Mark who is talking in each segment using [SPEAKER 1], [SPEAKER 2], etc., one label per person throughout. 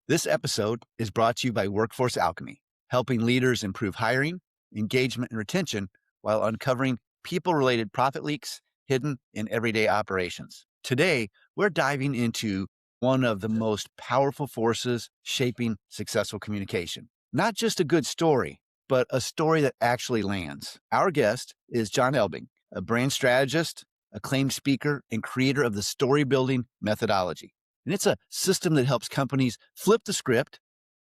[SPEAKER 1] This episode is brought to you by Workforce Alchemy, helping leaders improve hiring, engagement, and retention while uncovering people-related profit leaks hidden in everyday operations. Today, we're diving into one of the most powerful forces shaping successful communication. Not just a good story, but a story that actually lands. Our guest is John Elbing, a brand strategist, acclaimed speaker, and creator of the story building methodology. And it's a system that helps companies flip the script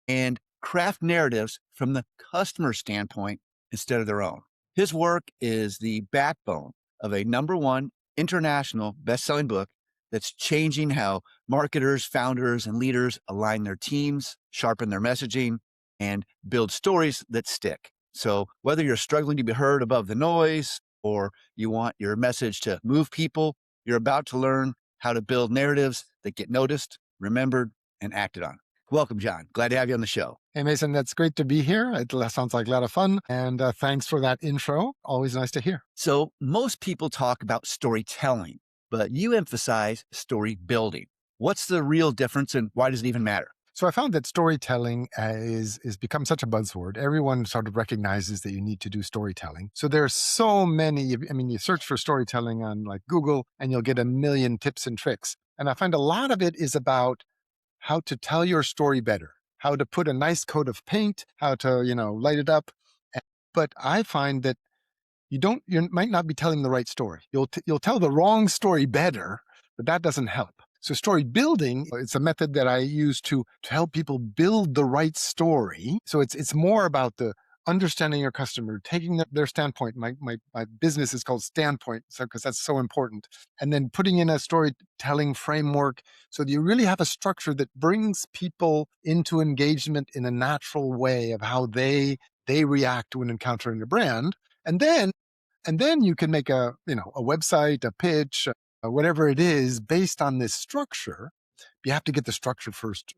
[SPEAKER 1] and craft narratives from the customer standpoint instead of their own. His work is the backbone of a #1 international best-selling book that's changing how marketers, founders, and leaders align their teams, sharpen their messaging, and build stories that stick. So whether you're struggling to be heard above the noise or you want your message to move people, you're about to learn how to build narratives that get noticed, remembered, and acted on. Welcome, John. Glad to have you on the show.
[SPEAKER 2] Hey, Mason, that's great to be here. It sounds like a lot of fun. And thanks for that intro. Always nice to hear.
[SPEAKER 1] So most people talk about storytelling, but you emphasize story building. What's the real difference and why does it even matter?
[SPEAKER 2] So I found that storytelling is become such a buzzword. Everyone sort of recognizes that you need to do storytelling. So there are so many, you search for storytelling on like Google and you'll get a million tips and tricks. And I find a lot of it is about how to tell your story better, how to put a nice coat of paint, how to, light it up. But I find that you might not be telling the right story. You'll tell the wrong story better, but that doesn't help. So story building, it's a method that I use to help people build the right story. So it's more about the understanding your customer, taking their standpoint. My business is called Standpoint, so because that's so important. And then putting in a storytelling framework so that you really have a structure that brings people into engagement in a natural way of how they react when encountering a brand. And then you can make a website, a pitch, whatever it is based on this structure. You have to get the structure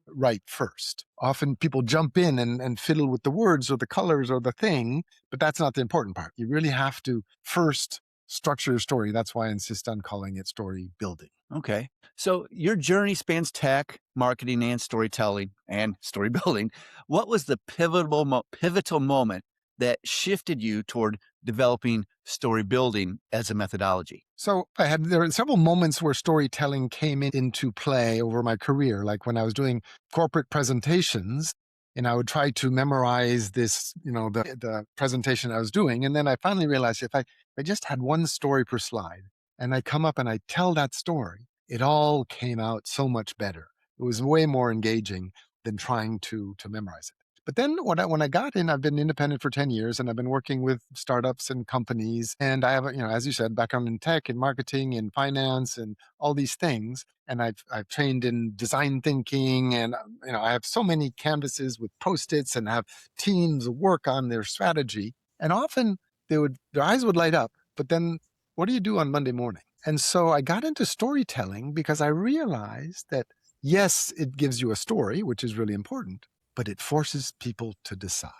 [SPEAKER 2] right first. Often people jump in and fiddle with the words or the colors or the thing, but that's not the important part. You really have to first structure your story. That's why I insist on calling it story building.
[SPEAKER 1] Okay. So your journey spans tech, marketing, and storytelling and story building. What was the pivotal moment that shifted you toward developing story building as a methodology?
[SPEAKER 2] So there were several moments where storytelling came into play over my career, like when I was doing corporate presentations and I would try to memorize this, the presentation I was doing. And then I finally realized if I just had one story per slide and I come up and I tell that story, it all came out so much better. It was way more engaging than trying to memorize it. But then when I got in, I've been independent for 10 years and I've been working with startups and companies. And I have, as you said, background in tech and marketing and finance and all these things. And I've trained in design thinking and, I have so many canvases with Post-its and have teams work on their strategy. And often their eyes would light up, but then what do you do on Monday morning? And so I got into storytelling because I realized that, yes, it gives you a story, which is really important, but it forces people to decide.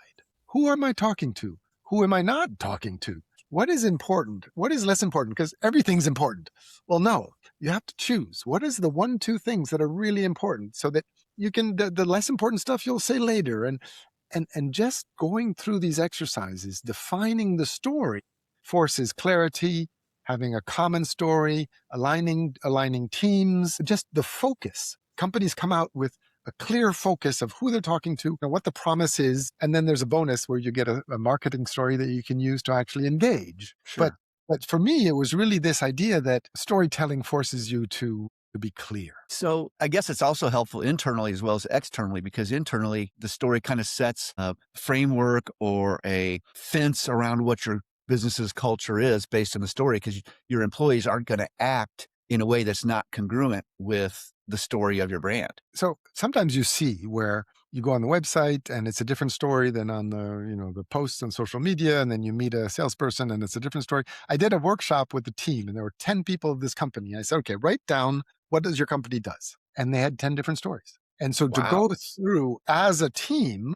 [SPEAKER 2] Who am I talking to? Who am I not talking to? What is important? What is less important? Because everything's important. Well, no, you have to choose. What is the 1-2 things that are really important so that you can, the less important stuff you'll say later. And just going through these exercises, defining the story forces clarity, having a common story, aligning teams, just the focus. Companies come out with a clear focus of who they're talking to and what the promise is. And then there's a bonus where you get a marketing story that you can use to actually engage.
[SPEAKER 1] Sure.
[SPEAKER 2] But for me, it was really this idea that storytelling forces you to be clear.
[SPEAKER 1] So I guess it's also helpful internally as well as externally, because internally the story kind of sets a framework or a fence around what your business's culture is based on the story, because your employees aren't going to act in a way that's not congruent with the story of your brand.
[SPEAKER 2] So sometimes you see where you go on the website and it's a different story than on the posts on social media, and then you meet a salesperson and it's a different story. I did a workshop with the team and there were 10 people of this company. I said, okay, write down what does your company does. And they had 10 different stories. And so to go through as a team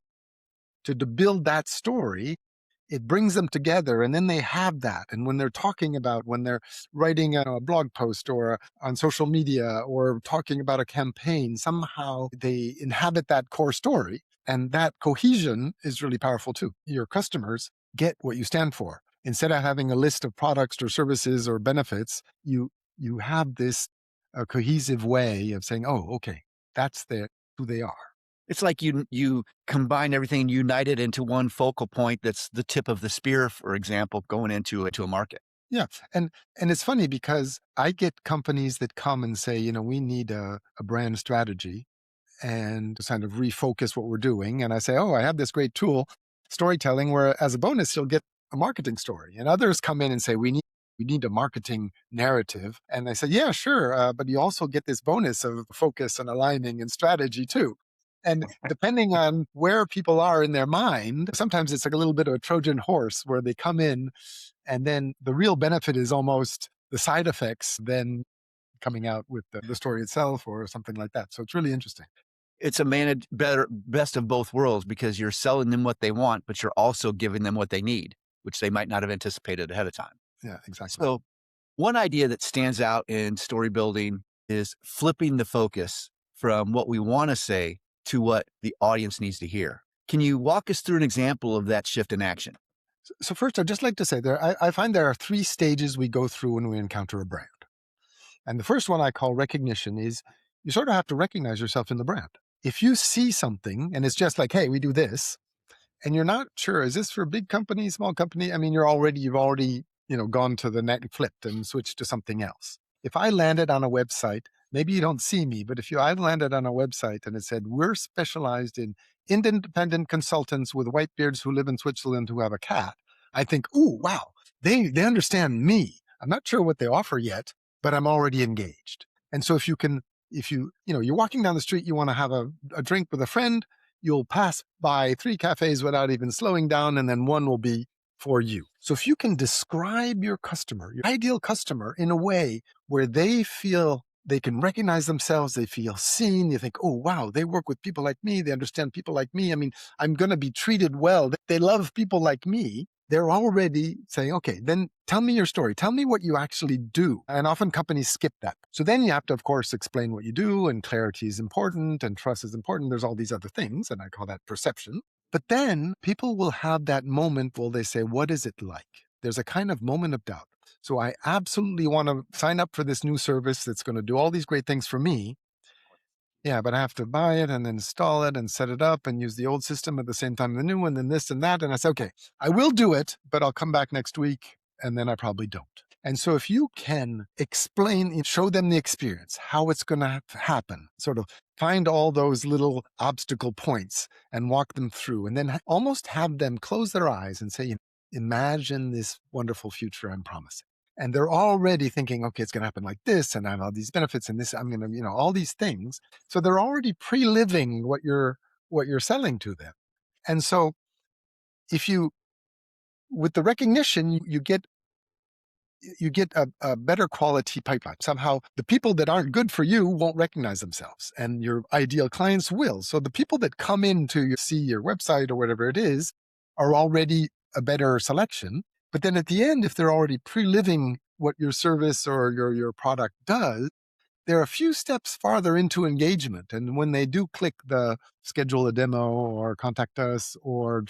[SPEAKER 2] to build that story, it brings them together, and then they have that. And when they're talking about, when they're writing a blog post or on social media or talking about a campaign, somehow they inhabit that core story. And that cohesion is really powerful too. Your customers get what you stand for. Instead of having a list of products or services or benefits, you have this cohesive way of saying, "Oh, okay, that's who they are."
[SPEAKER 1] It's like you combine everything, unite it into one focal point that's the tip of the spear, for example, going into a market.
[SPEAKER 2] Yeah, and it's funny because I get companies that come and say, we need a brand strategy and to kind of refocus what we're doing. And I say, oh, I have this great tool, storytelling, where as a bonus, you'll get a marketing story. And others come in and say, we need a marketing narrative. And I say, yeah, sure. But you also get this bonus of focus and aligning and strategy too. And depending on where people are in their mind, sometimes it's like a little bit of a Trojan horse where they come in and then the real benefit is almost the side effects then coming out with the story itself or something like that. So it's really interesting.
[SPEAKER 1] It's a best of both worlds because you're selling them what they want, but you're also giving them what they need, which they might not have anticipated ahead of time.
[SPEAKER 2] Yeah, exactly.
[SPEAKER 1] So one idea that stands out in story building is flipping the focus from what we want to say to what the audience needs to hear. Can you walk us through an example of that shift in action?
[SPEAKER 2] So first, I'd just like to say I find there are three stages we go through when we encounter a brand. And the first one I call recognition is you sort of have to recognize yourself in the brand. If you see something and it's just like, hey, we do this, and you're not sure, is this for a big company, small company? I mean, you've already, gone to the next, flipped and switched to something else. If I landed on a website, maybe you don't see me, but if I landed on a website and it said, we're specialized in independent consultants with white beards who live in Switzerland who have a cat, I think, ooh, wow, they understand me. I'm not sure what they offer yet, but I'm already engaged. And so if you're walking down the street, you want to have a drink with a friend, you'll pass by three cafes without even slowing down, and then one will be for you. So if you can describe your customer, your ideal customer, in a way where they feel they can recognize themselves, they feel seen, you think, oh, wow, they work with people like me, they understand people like me. I mean, I'm going to be treated well. They love people like me. They're already saying, okay, then tell me your story. Tell me what you actually do. And often companies skip that. So then you have to, of course, explain what you do, and clarity is important and trust is important. There's all these other things, and I call that perception. But then people will have that moment where they say, what is it like? There's a kind of moment of doubt. So I absolutely want to sign up for this new service that's going to do all these great things for me. Yeah, but I have to buy it and install it and set it up and use the old system at the same time the new one, and this and that. And I say, okay, I will do it, but I'll come back next week. And then I probably don't. And so if you can explain and show them the experience, how it's going to happen, sort of find all those little obstacle points and walk them through, and then almost have them close their eyes and say, imagine this wonderful future I'm promising. And they're already thinking, okay, it's going to happen like this, and I have all these benefits, and this, I'm going to, all these things. So they're already pre-living what you're selling to them. And so if you, with the recognition, you get a better quality pipeline. Somehow the people that aren't good for you won't recognize themselves, and your ideal clients will. So the people that come in to see your website or whatever it is are already a better selection. But then at the end, if they're already pre-living what your service or your product does, they're a few steps farther into engagement. And when they do click the schedule a demo or contact us or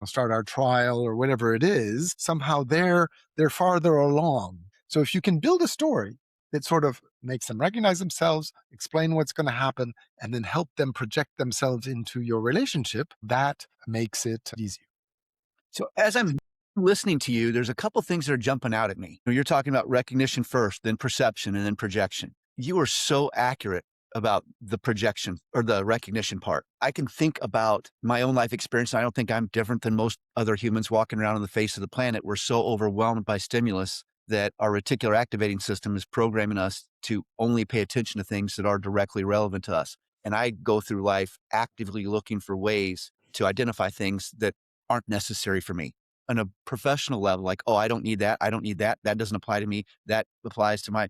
[SPEAKER 2] start our trial or whatever it is, somehow they're farther along. So if you can build a story that sort of makes them recognize themselves, explain what's going to happen, and then help them project themselves into your relationship, that makes it easier.
[SPEAKER 1] So as I'm listening to you, there's a couple things that are jumping out at me. You're talking about recognition first, then perception, and then projection. You are so accurate about the projection or the recognition part. I can think about my own life experience. I don't think I'm different than most other humans walking around on the face of the planet. We're so overwhelmed by stimulus that our reticular activating system is programming us to only pay attention to things that are directly relevant to us. And I go through life actively looking for ways to identify things that aren't necessary for me on a professional level. Like, oh, I don't need that. I don't need that. That doesn't apply to me. That applies to my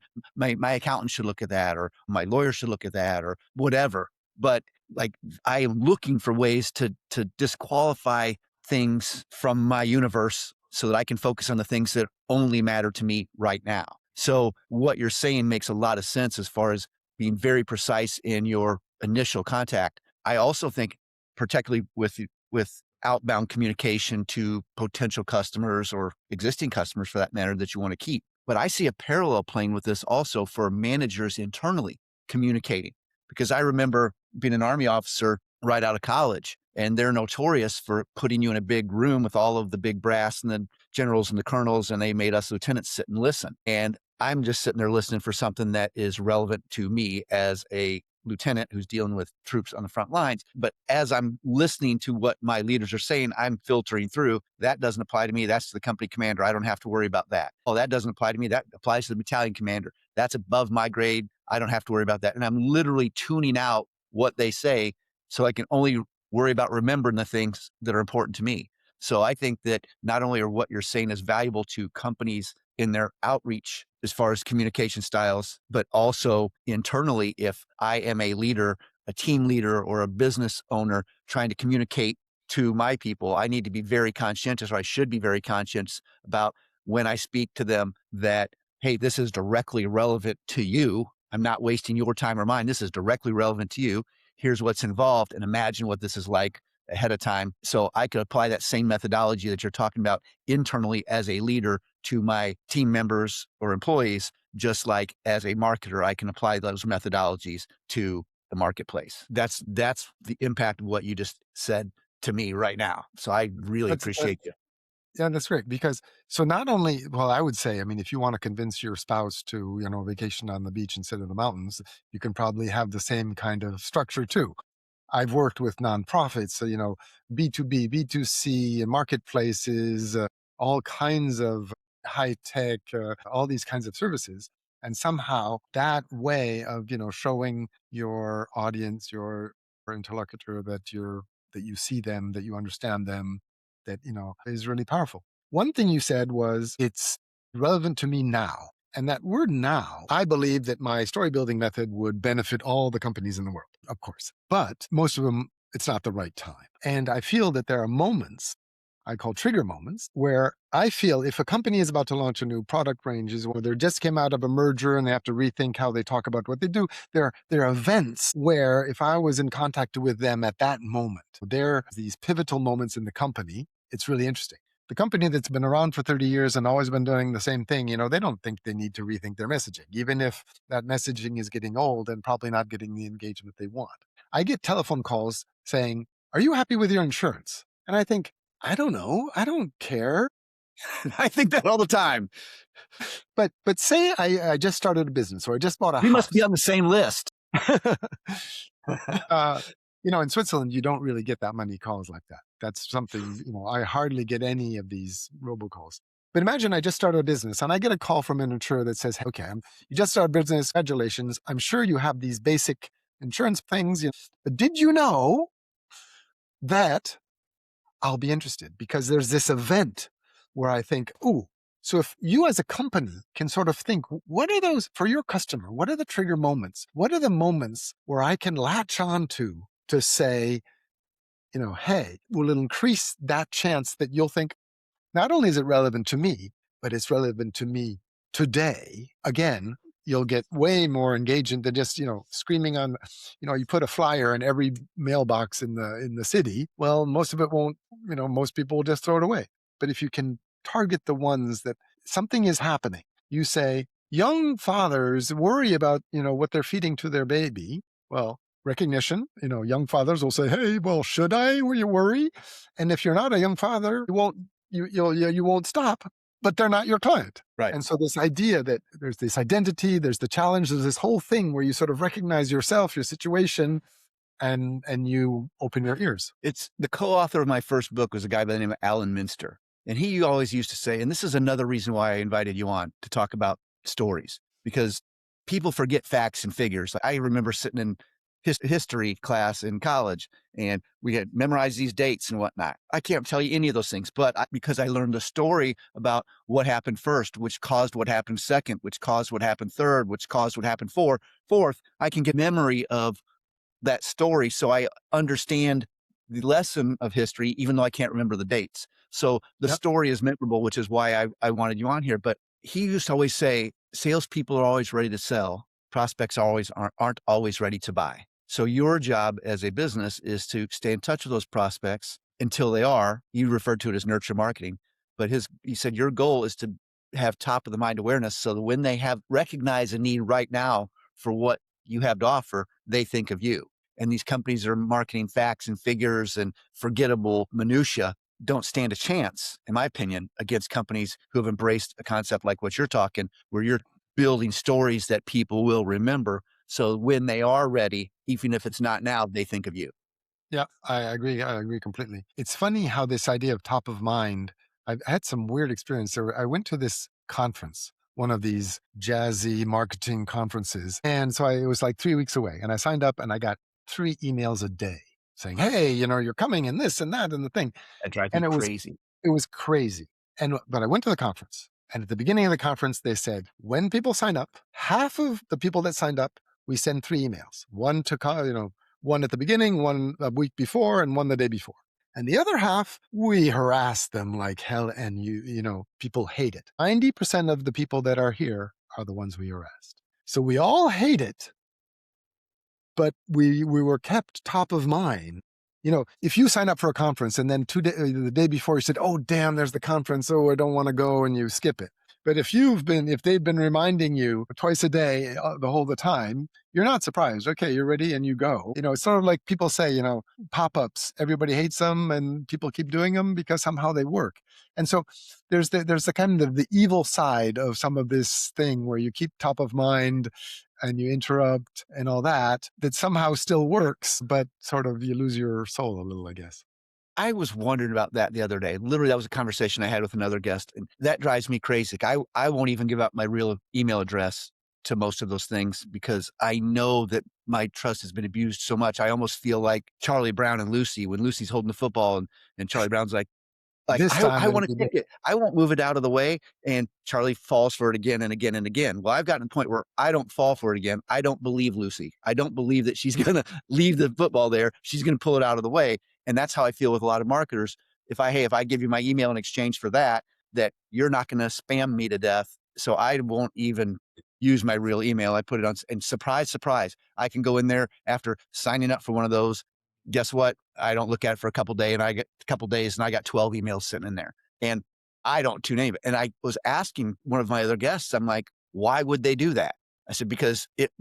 [SPEAKER 1] accountant should look at that, or my lawyer should look at that, or whatever. But like, I am looking for ways to disqualify things from my universe so that I can focus on the things that only matter to me right now. So what you're saying makes a lot of sense as far as being very precise in your initial contact. I also think, particularly with outbound communication to potential customers or existing customers for that matter that you want to keep. But I see a parallel playing with this also for managers internally communicating, because I remember being an Army officer right out of college, and they're notorious for putting you in a big room with all of the big brass and the generals and the colonels, and they made us lieutenants sit and listen. And I'm just sitting there listening for something that is relevant to me as a lieutenant who's dealing with troops on the front lines. But as I'm listening to what my leaders are saying, I'm filtering through. That doesn't apply to me. That's to the company commander. I don't have to worry about that. Oh, that doesn't apply to me. That applies to the battalion commander. That's above my grade. I don't have to worry about that. And I'm literally tuning out what they say so I can only worry about remembering the things that are important to me. So I think that not only are what you're saying is valuable to companies in their outreach as far as communication styles, but also internally, if I am a leader, a team leader, or a business owner trying to communicate to my people, I need to be very conscientious, or I should be very conscious about when I speak to them that, hey, this is directly relevant to you. I'm not wasting your time or mine. This is directly relevant to you. Here's what's involved, and imagine what this is like ahead of time. So I could apply that same methodology that you're talking about internally as a leader to my team members or employees, just like as a marketer, I can apply those methodologies to the marketplace. That's the impact of what you just said to me right now. So I really
[SPEAKER 2] That's
[SPEAKER 1] appreciate you.
[SPEAKER 2] Yeah, that's great. Because so not only, well, I would say, I mean, if you want to convince your spouse to, vacation on the beach instead of the mountains, you can probably have the same kind of structure too. I've worked with nonprofits, so, B2B, B2C, and marketplaces, all kinds of high tech, all these kinds of services. And somehow that way of, showing your audience, your interlocutor that you see them, that you understand them, that, is really powerful. One thing you said was it's relevant to me now. And that word now, I believe that my story building method would benefit all the companies in the world, of course. But most of them, it's not the right time. And I feel that there are moments I call trigger moments where I feel if a company is about to launch a new product ranges or they just came out of a merger and they have to rethink how they talk about what they do, there are events where if I was in contact with them at that moment, there are these pivotal moments in the company. It's really interesting. The company that's been around for 30 years and always been doing the same thing, they don't think they need to rethink their messaging, even if that messaging is getting old and probably not getting the engagement they want. I get telephone calls saying, "Are you happy with your insurance?" And I think, I don't know. I don't care.
[SPEAKER 1] I think that all the time.
[SPEAKER 2] But say I just started a business or I just bought a
[SPEAKER 1] We must be
[SPEAKER 2] house.
[SPEAKER 1] on the same list.
[SPEAKER 2] uh, in Switzerland, you don't really get that many calls like that. That's something, I hardly get any of these robocalls. But imagine I just started a business and I get a call from an insurer that says, okay, you just started a business. Congratulations. I'm sure you have these basic insurance things. But did you know that I'll be interested because there's this event where I think, ooh, so if you as a company can sort of think, what are those for your customer? What are the trigger moments? What are the moments where I can latch on to say, hey, will it increase that chance that you'll think, not only is it relevant to me, but it's relevant to me today. Again, you'll get way more engagement than just, screaming on, you put a flyer in every mailbox in the city. Well, most of it won't, most people will just throw it away. But if you can target the ones that something is happening, you say, young fathers worry about, what they're feeding to their baby. Well, recognition, young fathers will say, hey, well, should I? Will you worry? And if you're not a young father, you won't stop, but they're not your client.
[SPEAKER 1] Right.
[SPEAKER 2] And so this idea that there's this identity, there's the challenge, there's this whole thing where you sort of recognize yourself, your situation, and you open your ears.
[SPEAKER 1] It's the co-author of my first book was a guy by the name of Alan Minster. And he always used to say, and this is another reason why I invited you on to talk about stories, because people forget facts and figures. I remember sitting in history class in college and we had memorized these dates and whatnot. I can't tell you any of those things, but because I learned a story about what happened first, which caused what happened second, which caused what happened third, which caused what happened fourth, I can get memory of that story. So I understand the lesson of history, even though I can't remember the dates. So the
[SPEAKER 2] Yep.
[SPEAKER 1] story is memorable, which is why I wanted you on here. But he used to always say, salespeople are always ready to sell. Prospects always aren't always ready to buy. So your job as a business is to stay in touch with those prospects until they are. You referred to it as nurture marketing, but he said your goal is to have top of the mind awareness so that when they have recognize a need right now for what you have to offer, they think of you. And these companies are marketing facts and figures and forgettable minutia don't stand a chance, in my opinion, against companies who have embraced a concept like what you're talking, where you're building stories that people will remember. So when they are ready, even if it's not now, they think of you.
[SPEAKER 2] Yeah, I agree. I agree completely. It's funny how this idea of top of mind, I've had some weird experience. I went to this conference, one of these jazzy marketing conferences. And so it was like 3 weeks away. And I signed up and I got 3 emails a day saying, hey, you're coming and this and that and the thing.
[SPEAKER 1] That drives me
[SPEAKER 2] And
[SPEAKER 1] crazy.
[SPEAKER 2] it was crazy. But I went to the conference, and at the beginning of the conference, they said, when people sign up, half of the people that signed up, we send 3 emails. One at the beginning, one a week before, and one the day before. And the other half, we harass them like hell, and people hate it. 90% of the people that are here are the ones we harassed. So we all hate it, but we were kept top of mind. If you sign up for a conference and then the day before you said, "Oh, damn, there's the conference. Oh, I don't want to go," and you skip it. But if they've been reminding you twice a day the time, you're not surprised. Okay, you're ready and you go. It's sort of like people say, pop-ups. Everybody hates them, and people keep doing them because somehow they work. And so there's the kind of the evil side of some of this thing where you keep top of mind and you interrupt and all that somehow still works, but sort of you lose your soul a little, I guess.
[SPEAKER 1] I was wondering about that the other day. Literally, that was a conversation I had with another guest, and that drives me crazy. I won't even give out my real email address to most of those things because I know that my trust has been abused so much. I almost feel like Charlie Brown and Lucy when Lucy's holding the football and Charlie Brown's like,
[SPEAKER 2] This time
[SPEAKER 1] I
[SPEAKER 2] it'll
[SPEAKER 1] wanna
[SPEAKER 2] be
[SPEAKER 1] kick it. I won't move it out of the way, and Charlie falls for it again and again and again. Well, I've gotten to the point where I don't fall for it again. I don't believe Lucy. I don't believe that she's gonna leave the football there. She's gonna pull it out of the way, and that's how I feel with a lot of marketers. If I give you my email in exchange for that you're not gonna spam me to death, so I won't even use my real email. I put it on and surprise, surprise, I can go in there after signing up for one of those. Guess what? I don't look at it for a couple days and I got 12 emails sitting in there and I don't tune any of it. And I was asking one of my other guests, I'm like, why would they do that? I said, because it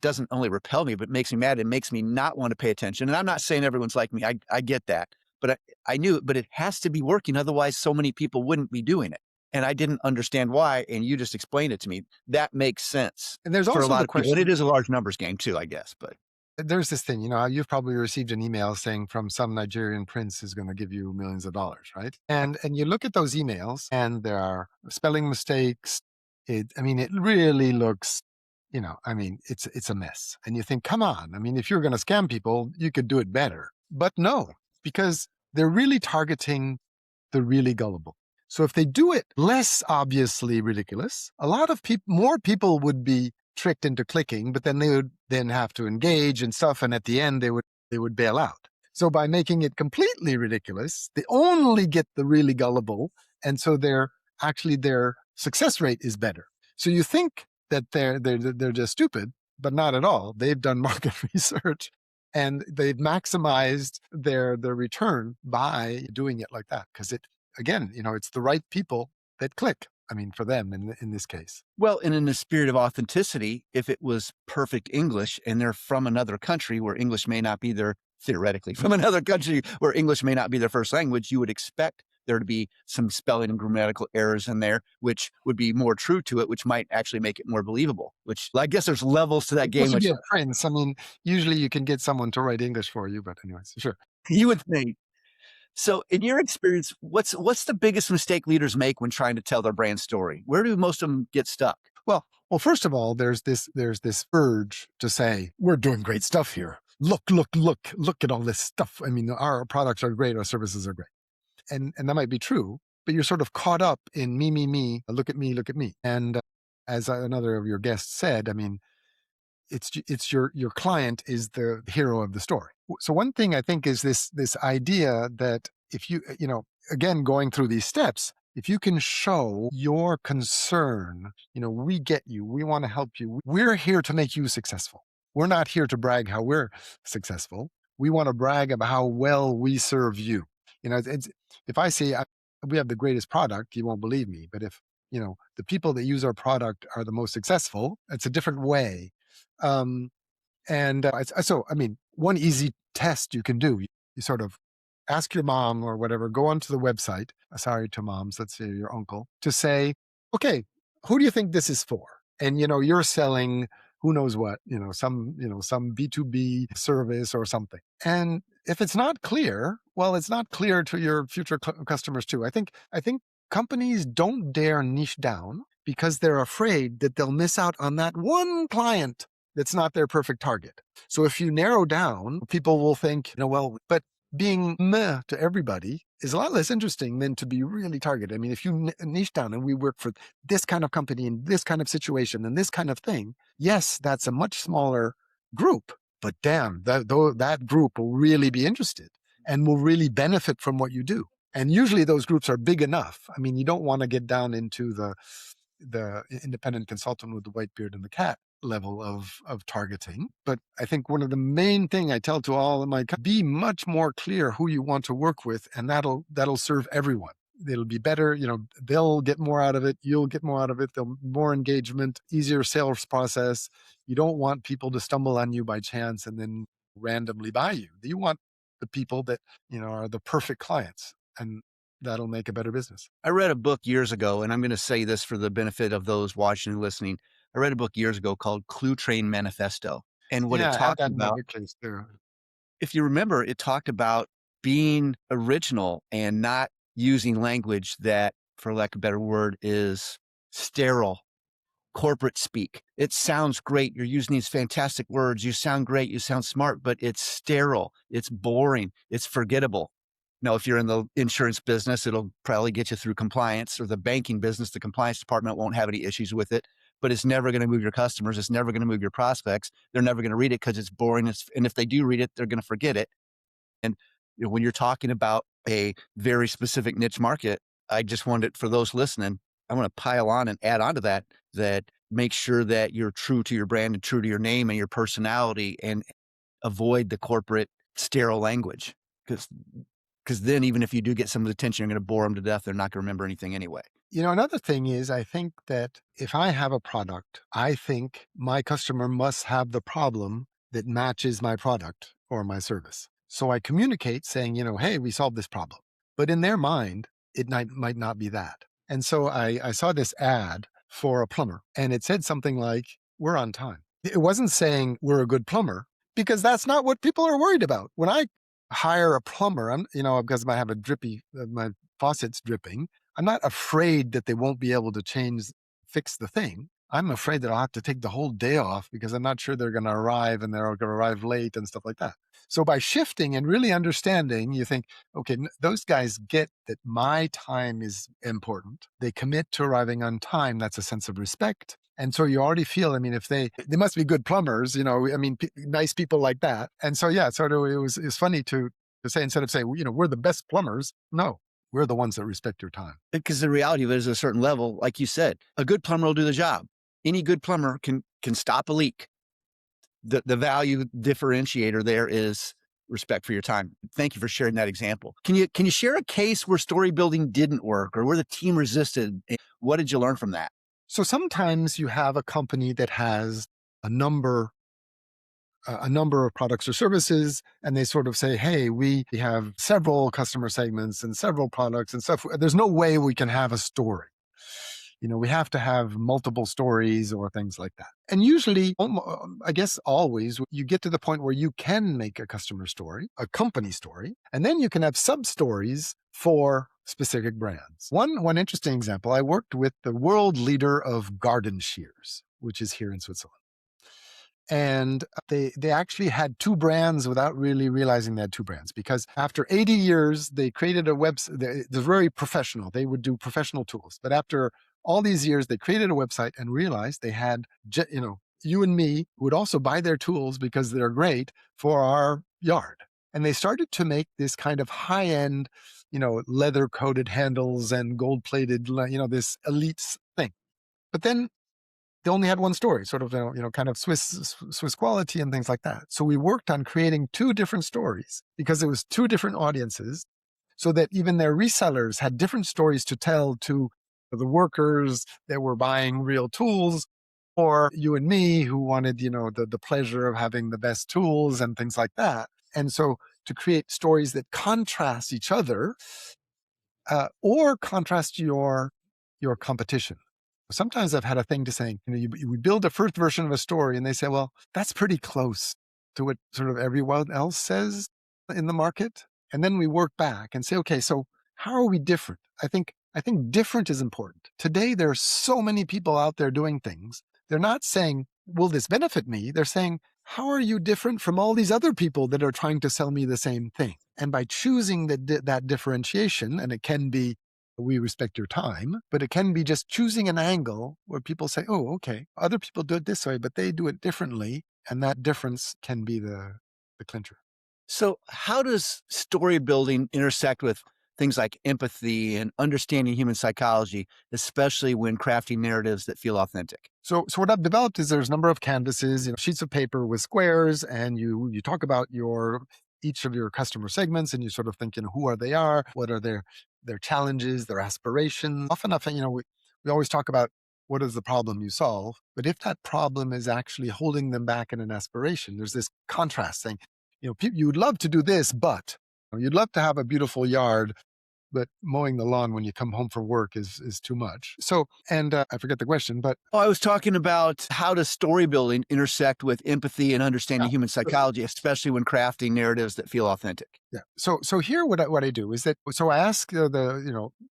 [SPEAKER 1] doesn't only repel me, but it makes me mad. It makes me not want to pay attention. And I'm not saying everyone's like me. I get that, but I knew it, but it has to be working. Otherwise so many people wouldn't be doing it. And I didn't understand why. And you just explained it to me. That makes sense
[SPEAKER 2] And there's
[SPEAKER 1] for a
[SPEAKER 2] also
[SPEAKER 1] lot
[SPEAKER 2] the
[SPEAKER 1] of people. And it
[SPEAKER 2] question.
[SPEAKER 1] is a large numbers game too, I guess, but
[SPEAKER 2] There's this thing, you've probably received an email saying from some Nigerian prince is going to give you millions of dollars, right? And you look at those emails and there are spelling mistakes. It really looks, it's a mess. And you think, come on. If you're going to scam people, you could do it better. But no, because they're really targeting the really gullible. So if they do it less obviously ridiculous, a lot of more people would be tricked into clicking, but then they would then have to engage and stuff, and at the end they would bail out. So by making it completely ridiculous, they only get the really gullible, and so their success rate is better. So you think that they're just stupid, but not at all. They've done market research and they've maximized their return by doing it like that because it's the right people that click. For them in this case.
[SPEAKER 1] well, and in the spirit of authenticity, if it was perfect English and they're from another country where English may not be their theoretically from another country where English may not be their first language, you would expect there to be some spelling and grammatical errors in there, which would be more true to it, which might actually make it more believable. Which I guess there's levels to that
[SPEAKER 2] It's supposed
[SPEAKER 1] game,
[SPEAKER 2] to be
[SPEAKER 1] which
[SPEAKER 2] a prince. Usually you can get someone to write English for you, but anyways, sure.
[SPEAKER 1] you would think. So, in your experience, what's the biggest mistake leaders make when trying to tell their brand story? Where do most of them get stuck?
[SPEAKER 2] Well, first of all, there's this urge to say we're doing great stuff here. Look at all this stuff. Our products are great, our services are great, and that might be true, but you're sort of caught up in me. Look at me. And as another of your guests said, it's your client is the hero of the story. So one thing I think is this idea that if you again going through these steps, if you can show your concern, we get you, we want to help you, we're here to make you successful. We're not here to brag how we're successful. We want to brag about how well we serve you. If I say we have the greatest product, you won't believe me. But if the people that use our product are the most successful, it's a different way. Um, so, I mean, one easy test you can do, you sort of ask your mom or whatever, go onto the website. Sorry to moms, let's say your uncle, to say, okay, who do you think this is for? And you're selling who knows what, some B2B service or something. And if it's not clear, well, it's not clear to your future customers too. I think companies don't dare niche down because they're afraid that they'll miss out on that one client that's not their perfect target. So if you narrow down, people will think, well, but being meh to everybody is a lot less interesting than to be really targeted. I mean, if you niche down and we work for this kind of company in this kind of situation and this kind of thing, yes, that's a much smaller group, but damn, that group will really be interested and will really benefit from what you do. And usually those groups are big enough. I mean, you don't want to get down into the independent consultant with the white beard and the cat level of targeting. But I think one of the main thing I tell to all of my be much more clear who you want to work with, and that'll serve everyone. It'll be better, they'll get more out of it, you'll get more out of it, they'll more engagement, easier sales process. You don't want people to stumble on you by chance and then randomly buy you. You want the people that, are the perfect clients, and that'll make a better business.
[SPEAKER 1] I read a book years ago, and I'm going to say this for the benefit of those watching and listening. I read a book years ago called Clue Train Manifesto. And what it
[SPEAKER 2] Yeah, add
[SPEAKER 1] talked
[SPEAKER 2] that in my
[SPEAKER 1] about,
[SPEAKER 2] case too.
[SPEAKER 1] if you remember, it talked about being original and not using language that, for lack of a better word, is sterile, corporate speak. It sounds great. You're using these fantastic words. You sound great. You sound smart, but it's sterile. It's boring. It's forgettable. Now, if you're in the insurance business, it'll probably get you through compliance, or the banking business, the compliance department won't have any issues with it, but it's never going to move your customers. It's never going to move your prospects. They're never going to read it because it's boring. And if they do read it, they're going to forget it. And when you're talking about a very specific niche market, I just wanted, for those listening, I want to pile on and add on to that make sure that you're true to your brand and true to your name and your personality, and avoid the corporate sterile language. Because then even if you do get someone's attention, you're going to bore them to death. They're not going to remember anything anyway.
[SPEAKER 2] Another thing is, I think that if I have a product, I think my customer must have the problem that matches my product or my service. So I communicate saying, hey, we solved this problem. But in their mind, it might not be that. And so I saw this ad for a plumber, and it said something like, we're on time. It wasn't saying we're a good plumber, because that's not what people are worried about. When I hire a plumber, because I have a my faucet's dripping, I'm not afraid that they won't be able to fix the thing. I'm afraid that I'll have to take the whole day off because I'm not sure they're going to arrive, and they're going to arrive late and stuff like that. So by shifting and really understanding, you think, okay, those guys get that my time is important. They commit to arriving on time. That's a sense of respect. And so you already feel, I mean, if they must be good plumbers, nice people like that. And so, yeah, sort of, it's funny to say, instead of saying, we're the best plumbers, no, we're the ones that respect your time.
[SPEAKER 1] Because the reality of it is, a certain level, like you said, a good plumber will do the job. Any good plumber can stop a leak. The value differentiator there is respect for your time. Thank you for sharing that example. Can you share a case where story building didn't work, or where the team resisted? What did you learn from that?
[SPEAKER 2] So sometimes you have a company that has a number of products or services, and they sort of say, hey, we have several customer segments and several products and stuff. There's no way we can have a story. We have to have multiple stories or things like that. And usually, I guess always, you get to the point where you can make a customer story, a company story, and then you can have sub-stories for specific brands. One interesting example, I worked with the world leader of garden shears, which is here in Switzerland. And they actually had two brands without really realizing they had two brands, because after 80 years, they created a website. They're very professional. They would do professional tools. But after all these years, they created a website and realized they had, you and me would also buy their tools because they're great for our yard. And they started to make this kind of high end, leather coated handles and gold plated, this elite thing. But then they only had one story, sort of, kind of Swiss quality and things like that. So we worked on creating two different stories because it was two different audiences, so that even their resellers had different stories to tell to the workers that were buying real tools, or you and me who wanted, the pleasure of having the best tools and things like that. And so to create stories that contrast each other, or contrast your competition. Sometimes I've had a thing to saying, we build a first version of a story and they say, well, that's pretty close to what sort of everyone else says in the market. And then we work back and say, okay, so how are we different? I think different is important. Today, there are so many people out there doing things. They're not saying, will this benefit me? They're saying, how are you different from all these other people that are trying to sell me the same thing? And by choosing that differentiation, and it can be, we respect your time, but it can be just choosing an angle where people say, oh, okay, other people do it this way, but they do it differently. And that difference can be the clincher.
[SPEAKER 1] So, how does story building intersect with things like empathy and understanding human psychology, especially when crafting narratives that feel authentic?
[SPEAKER 2] So what I've developed is there's a number of canvases, sheets of paper with squares, and you talk about each of your customer segments, and you sort of think, who are they are, what are their challenges, their aspirations. Often, we always talk about what is the problem you solve, but if that problem is actually holding them back in an aspiration, there's this contrast saying, you would love to do this, but you'd love to have a beautiful yard, but mowing the lawn when you come home from work is too much. So, and I forget the question, but
[SPEAKER 1] Oh, I was talking about how does story building intersect with empathy and understanding human
[SPEAKER 2] yeah.
[SPEAKER 1] psychology, especially when crafting narratives that feel authentic.
[SPEAKER 2] Yeah. So here, what I do is that, so I ask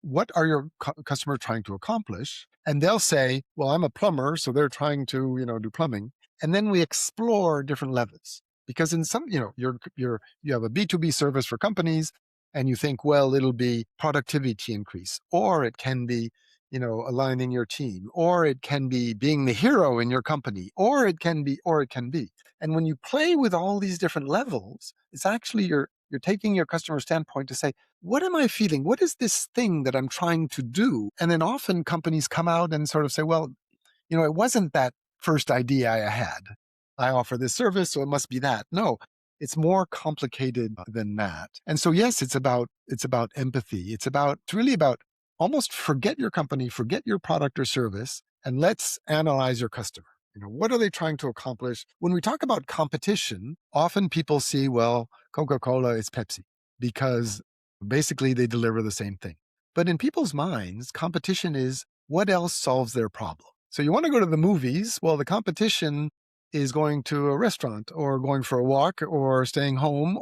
[SPEAKER 2] what are your customer trying to accomplish? And they'll say, well, I'm a plumber, so they're trying to, do plumbing. And then we explore different levels, because in some, you have a B2B service for companies, and you think, well, it'll be productivity increase, or it can be, aligning your team, or it can be being the hero in your company, or it can be. And when you play with all these different levels, it's actually you're taking your customer standpoint to say, what am I feeling? What is this thing that I'm trying to do? And then often companies come out and sort of say, well, it wasn't that first idea I had. I offer this service, so it must be that. No, it's more complicated than that. And so, yes, it's about empathy. It's really about almost forget your company, forget your product or service, and let's analyze your customer. What are they trying to accomplish? When we talk about competition, often people see, well, Coca-Cola is Pepsi because basically they deliver the same thing. But in people's minds, competition is what else solves their problem. So you want to go to the movies? Well, the competition is going to a restaurant or going for a walk or staying home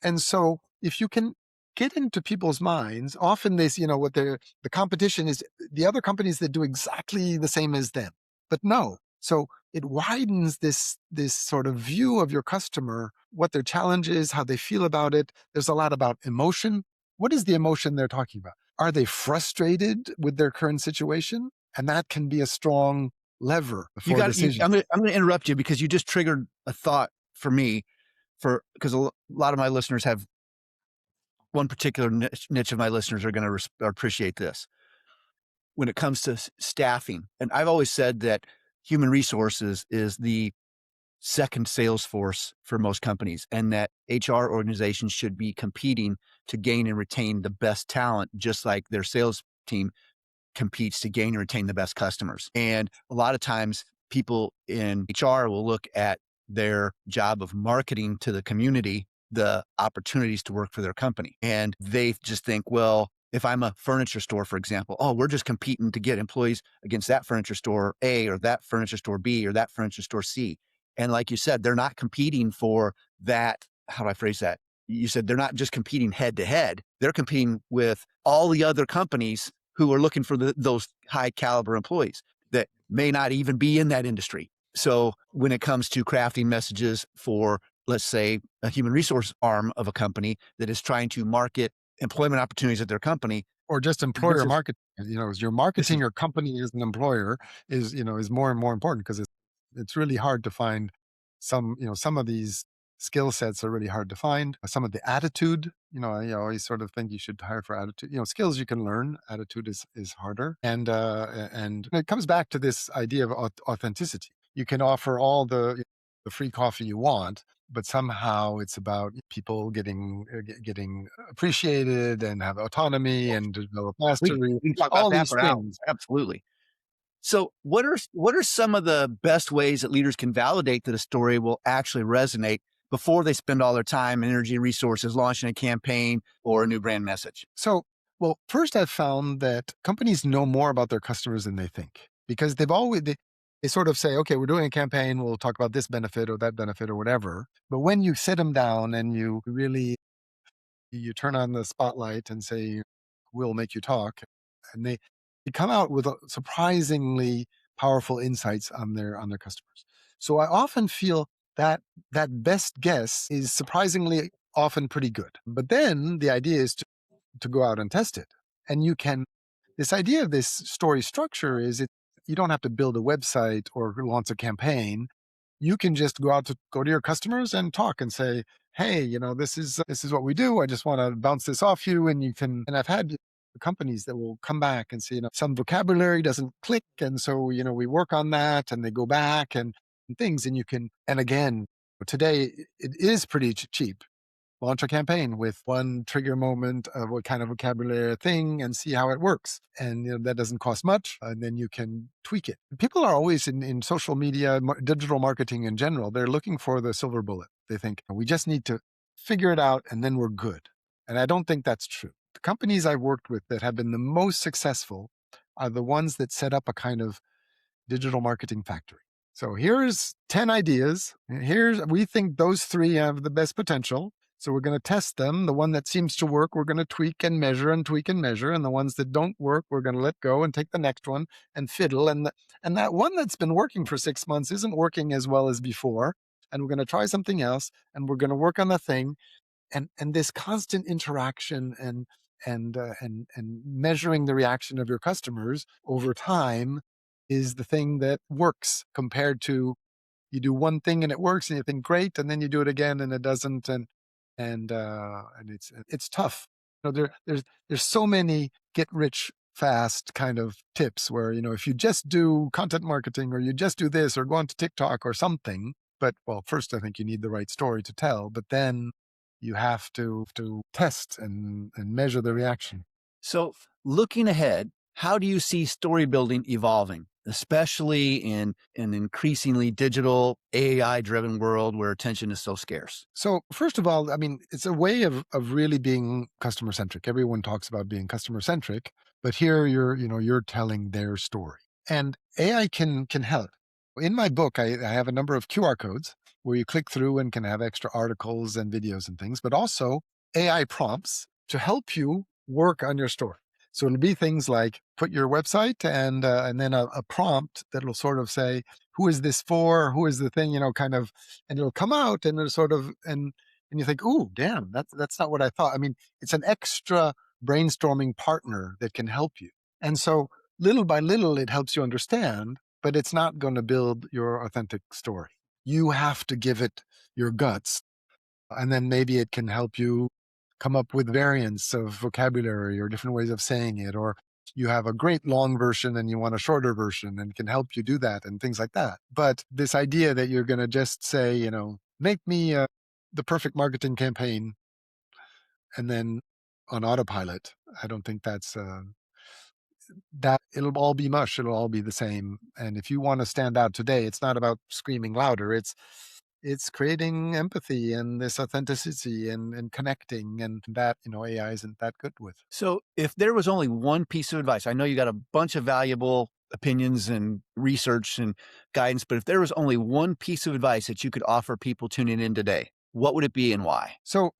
[SPEAKER 2] and so if you can get into people's minds, often they, what the competition is the other companies that do exactly the same as them. But no. So it widens this sort of view of your customer, what their challenge is, how they feel about it. There's a lot about emotion. What is the emotion they're talking about? Are they frustrated with their current situation? And that can be a strong lever
[SPEAKER 1] You
[SPEAKER 2] for
[SPEAKER 1] got.
[SPEAKER 2] decision.
[SPEAKER 1] I'm going to interrupt you because you just triggered a thought for me, because a lot of my listeners have one particular niche of my listeners are going to appreciate this when it comes to staffing. And I've always said that human resources is the second sales force for most companies, and that HR organizations should be competing to gain and retain the best talent, just like their sales team competes to gain and retain the best customers. And a lot of times people in HR will look at their job of marketing to the community, the opportunities to work for their company. And they just think, well, if I'm a furniture store, for example, oh, we're just competing to get employees against that furniture store A or that furniture store B or that furniture store C. And like you said, they're not competing for that. How do I phrase that? You said they're not just competing head to head. They're competing with all the other companies who are looking for those high caliber employees that may not even be in that industry. So when it comes to crafting messages for, let's say, a human resource arm of a company that is trying to market employment opportunities at their company,
[SPEAKER 2] Or just
[SPEAKER 1] this
[SPEAKER 2] employer
[SPEAKER 1] is
[SPEAKER 2] marketing, is you're
[SPEAKER 1] this
[SPEAKER 2] marketing
[SPEAKER 1] is
[SPEAKER 2] your company as an employer is more and more important because it's It's really hard to find some of these skill sets are really hard to find. Some of the attitude, I always sort of think you should hire for attitude. Skills you can learn, attitude is harder. And it comes back to this idea of authenticity. You can offer all the free coffee you want, but somehow it's about people getting appreciated and have autonomy and develop mastery,
[SPEAKER 1] We can talk about
[SPEAKER 2] all
[SPEAKER 1] that
[SPEAKER 2] these
[SPEAKER 1] for hours.
[SPEAKER 2] things.
[SPEAKER 1] Absolutely. So, what are some of the best ways that leaders can validate that a story will actually resonate before they spend all their time, energy, and resources launching a campaign or a new brand message?
[SPEAKER 2] So, well, first I've found that companies know more about their customers than they think because they sort of say, okay, we're doing a campaign, we'll talk about this benefit or that benefit or whatever. But when you sit them down and you turn on the spotlight and say, we'll make you talk, and they come out with surprisingly powerful insights on their customers. So I often feel that that best guess is surprisingly often pretty good. But then the idea is to go out and test it. And this idea of this story structure is you don't have to build a website or launch a campaign. You can just go to your customers and talk and say, hey, this is what we do. I just want to bounce this off you. And I've had companies that will come back and say, some vocabulary doesn't click. And so, we work on that and they go back and things. And again, today it is pretty cheap. Launch a campaign with one trigger moment of what kind of vocabulary thing and see how it works. And that doesn't cost much. And then you can tweak it. People are always in social media, digital marketing in general, they're looking for the silver bullet. They think we just need to figure it out and then we're good. And I don't think that's true. The companies I've worked with that have been the most successful are the ones that set up a kind of digital marketing factory. So here's 10 ideas. We think those three have the best potential. So we're going to test them. The one that seems to work, we're going to tweak and measure and tweak and measure. And the ones that don't work, we're going to let go and take the next one and fiddle. And that one that's been working for 6 months isn't working as well as before. And we're going to try something else. And we're going to work on the thing. And this constant interaction and measuring the reaction of your customers over time is the thing that works compared to you do one thing and it works and you think great, and then you do it again and it doesn't, and it's tough. There's so many get rich fast kind of tips where if you just do content marketing or you just do this or go on to TikTok or something. But well, first I think you need the right story to tell, but then you have to test and measure the reaction.
[SPEAKER 1] So, looking ahead, how do you see story building evolving, especially in an increasingly digital, AI driven world where attention is so scarce?
[SPEAKER 2] So first of all, I mean, it's a way of really being customer centric. Everyone talks about being customer centric, but here you're telling their story, and AI can help. In my book, I have a number of QR codes where you click through and can have extra articles and videos and things, but also AI prompts to help you work on your story. So it'll be things like put your website and then a prompt that'll sort of say, who is this for? Who is the thing? Kind of, and it'll come out and it'll sort of and you think, oh, damn, that's not what I thought. I mean, it's an extra brainstorming partner that can help you. And so little by little, it helps you understand, but it's not going to build your authentic story. You have to give it your guts, and then maybe it can help you come up with variants of vocabulary or different ways of saying it, or you have a great long version and you want a shorter version and can help you do that and things like that. But this idea that you're going to just say, make me the perfect marketing campaign and then on autopilot, I don't think that it'll all be mush. It'll all be the same. And if you want to stand out today, it's not about screaming louder. It's creating empathy and this authenticity and connecting, and that AI isn't that good with.
[SPEAKER 1] So, if there was only one piece of advice, I know you got a bunch of valuable opinions and research and guidance, but if there was only one piece of advice that you could offer people tuning in today, what would it be and why?
[SPEAKER 2] So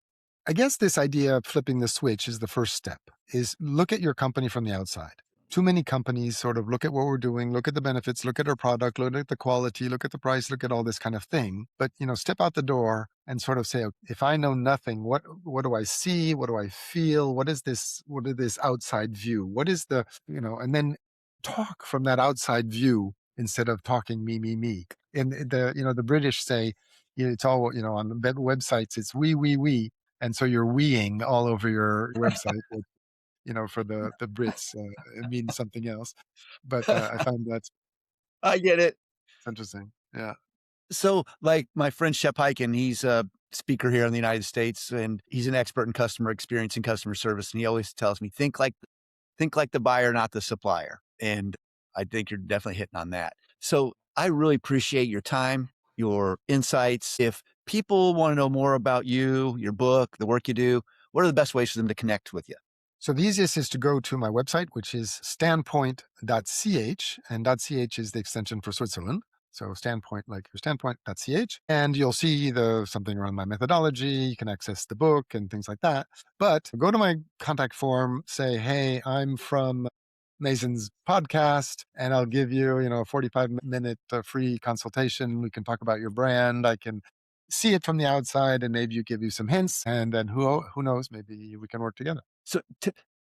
[SPEAKER 2] I guess this idea of flipping the switch is the first step, is look at your company from the outside. Too many companies sort of look at what we're doing, look at the benefits, look at our product, look at the quality, look at the price, look at all this kind of thing. But, step out the door and sort of say, if I know nothing, what do I see? What do I feel? What is this outside view? What is and then talk from that outside view instead of talking me, me, me. in the, the British say, it's all, on the websites, it's we, and so you're weeing all over your website. For the Brits, it means something else. But I find that's
[SPEAKER 1] I get it.
[SPEAKER 2] interesting. Yeah.
[SPEAKER 1] So, like my friend Shep Hyken, he's a speaker here in the United States, and he's an expert in customer experience and customer service. And he always tells me, think like the buyer, not the supplier. And I think you're definitely hitting on that. So I really appreciate your time, your insights. If people want to know more about you, your book, the work you do, what are the best ways for them to connect with you?
[SPEAKER 2] So the easiest is to go to my website, which is standpoint.ch, and .ch is the extension for Switzerland. So standpoint, like your standpoint.ch, and you'll see the something around my methodology. You can access the book and things like that. But go to my contact form, say, hey, I'm from Mason's podcast, and I'll give you, a 45-minute free consultation. We can talk about your brand. I can see it from the outside and maybe give you some hints. And then who knows, maybe we can work together.
[SPEAKER 1] So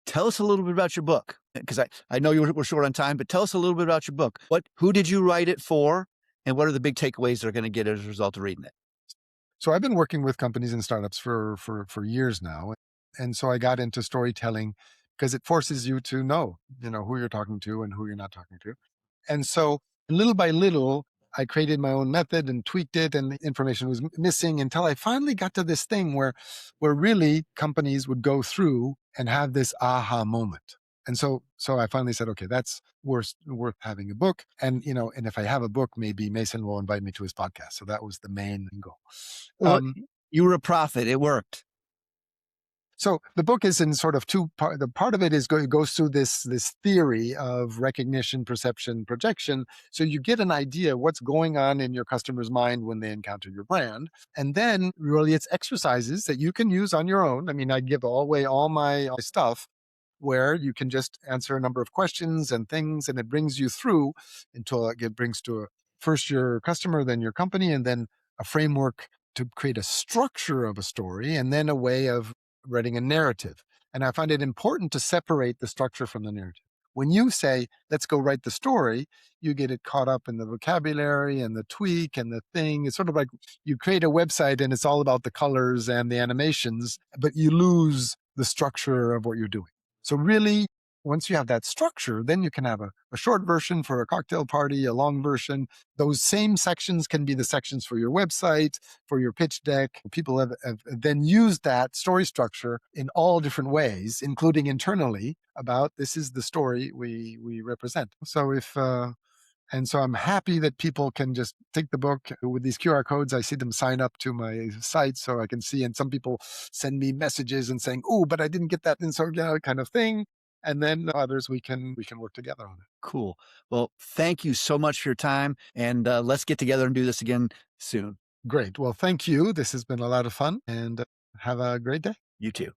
[SPEAKER 1] tell us a little bit about your book, because I know we're short on time, but tell us a little bit about your book. Who did you write it for? And what are the big takeaways they're going to get as a result of reading it?
[SPEAKER 2] So I've been working with companies and startups for years now. And so I got into storytelling because it forces you to know, who you're talking to and who you're not talking to. And so little by little, I created my own method and tweaked it, and the information was missing until I finally got to this thing where really companies would go through and have this aha moment. And so I finally said, okay, that's worth having a book. And and if I have a book, maybe Mason will invite me to his podcast. So that was the main goal.
[SPEAKER 1] Well, you were a prophet. It worked.
[SPEAKER 2] So the book is in sort of two part. The part of it is goes through this theory of recognition, perception, projection. So you get an idea what's going on in your customer's mind when they encounter your brand, and then really it's exercises that you can use on your own. I mean, I give away all my stuff where you can just answer a number of questions and things, and it brings you through until it brings to first your customer, then your company, and then a framework to create a structure of a story, and then a way of writing a narrative. And I find it important to separate the structure from the narrative. When you say, let's go write the story, you get it caught up in the vocabulary and the tweak and the thing. It's sort of like you create a website and it's all about the colors and the animations, but you lose the structure of what you're doing. So really, once you have that structure, then you can have a short version for a cocktail party, a long version. Those same sections can be the sections for your website, for your pitch deck. People have then used that story structure in all different ways, including internally, about this is the story we represent. And so I'm happy that people can just take the book with these QR codes. I see them sign up to my site so I can see. And some people send me messages and saying, oh, but I didn't get that. And so, kind of thing. And then others, we can work together on it.
[SPEAKER 1] Cool. Well, thank you so much for your time. And let's get together and do this again soon.
[SPEAKER 2] Great. Well, thank you. This has been a lot of fun, and have a great day.
[SPEAKER 1] You too.